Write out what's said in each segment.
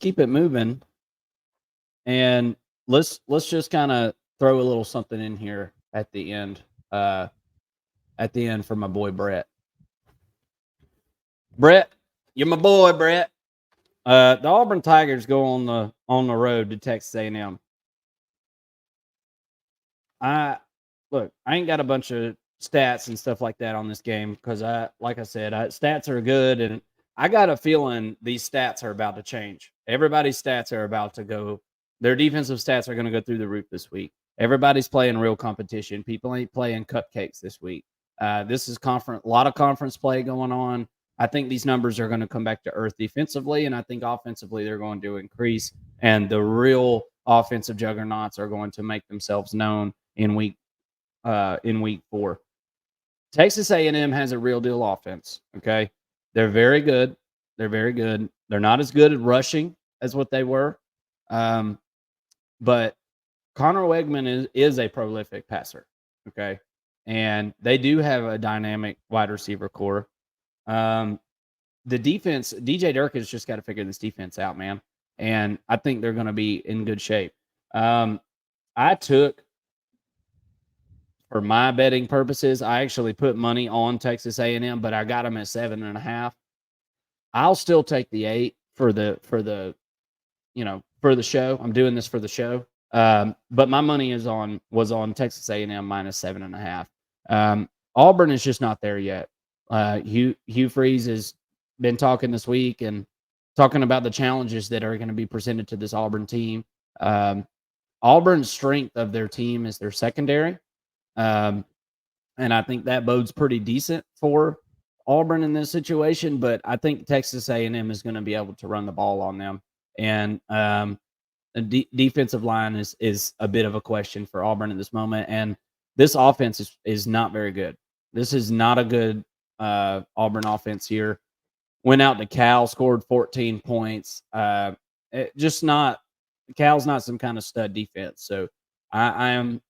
keep it moving, and let's just kind of throw a little something in here at the end. At the end for my boy Brett. Brett, you're my boy, Brett. The Auburn Tigers go on the road to Texas A&M. I look, I ain't got a bunch of stats and stuff like that on this game because like I said, stats are good, and I got a feeling these stats are about to change. Everybody's stats are about to go. Their defensive stats are going to go through the roof this week. Everybody's playing real competition. People ain't playing cupcakes this week. This is a lot of conference play going on. I think these numbers are going to come back to earth defensively, and I think offensively they're going to increase. And the real offensive juggernauts are going to make themselves known in week 4. Texas A&M has a real deal offense. Okay, they're very good. They're very good. They're not as good at rushing as what they were, but Connor Wegman is a prolific passer. Okay, and they do have a dynamic wide receiver core. The defense, DJ Dirk has just got to figure this defense out, man. And I think they're going to be in good shape. I took, for my betting purposes, I actually put money on Texas A&M, but I got them at 7.5. I'll still take the 8 for the show. I'm doing this for the show. But my money was on Texas A&M minus 7.5. Auburn is just not there yet. Hugh Freeze has been talking this week and talking about the challenges that are going to be presented to this Auburn team. Auburn's strength of their team is their secondary. And I think that bodes pretty decent for Auburn in this situation, but I think Texas A&M is going to be able to run the ball on them. And the defensive line is a bit of a question for Auburn at this moment. And this offense is not very good. This is not a good Auburn offense here. Went out to Cal, scored 14 points. Cal's not some kind of stud defense. So Auburn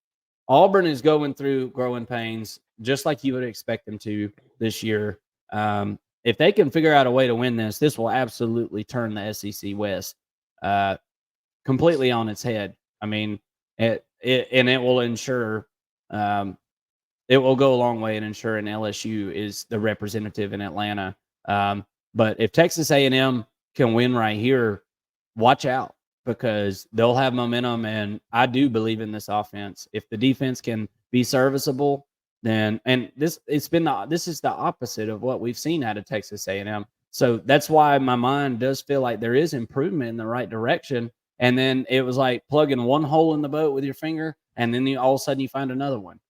is going through growing pains, just like you would expect them to this year. If they can figure out a way to win this will absolutely turn the SEC West completely on its head. I mean, it will ensure it will go a long way in ensuring LSU is the representative in Atlanta. But if Texas A&M can win right here, watch out, because they'll have momentum, and I do believe in this offense. If the defense can be serviceable, then this is the opposite of what we've seen out of Texas A&M. So that's why my mind does feel like there is improvement in the right direction. And then it was like plugging one hole in the boat with your finger, and then all of a sudden you find another one.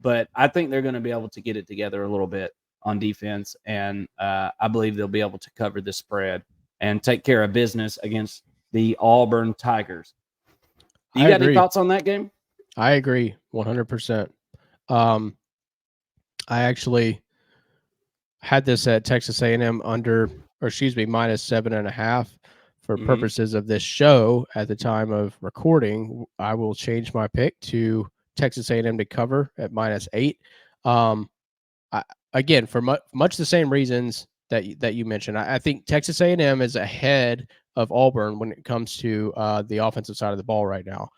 But I think they're going to be able to get it together a little bit on defense, and I believe they'll be able to cover the spread and take care of business against the Auburn Tigers. You got any thoughts on that game? I agree 100%. I actually had this at Texas A&M minus 7.5 for purposes of this show. At the time of recording, I will change my pick to Texas A&M to cover at minus 8. Again, for much the same reasons that you mentioned. I think Texas A&M is ahead of Auburn when it comes to the offensive side of the ball right now.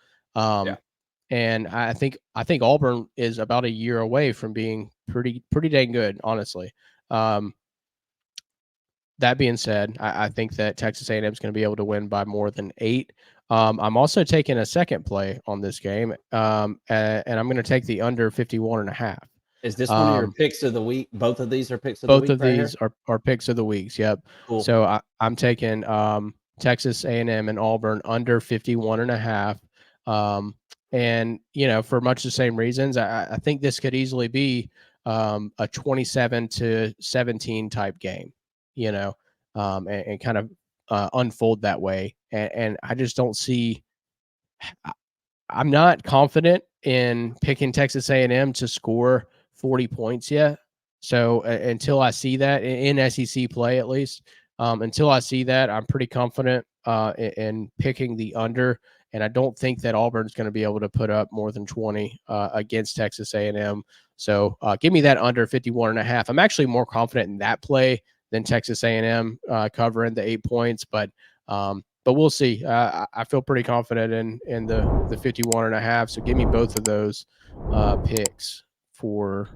And I think Auburn is about a year away from being pretty dang good, honestly. That being said, I think that Texas A&M is going to be able to win by more than 8. I'm also taking a second play on this game, and I'm going to take the under 51.5. Is this one of your picks of the week? Both of these are picks of the week. Both of these are picks of the weeks. Yep. Cool. So I'm taking Texas A&M and Auburn under 51.5. And for much the same reasons, I think this could easily be a 27-17 type game. And kind of unfold that way. And I just don't see. I'm not confident in picking Texas A&M to score 40 points yet. So until I see that in SEC play, at least, until I see that, I'm pretty confident in picking the under. And I don't think that Auburn's going to be able to put up more than 20 against Texas A&M. So give me that under 51.5. I'm actually more confident in that play than Texas A&M covering the 8 points. But But we'll see. I feel pretty confident in the 51.5. So give me both of those picks for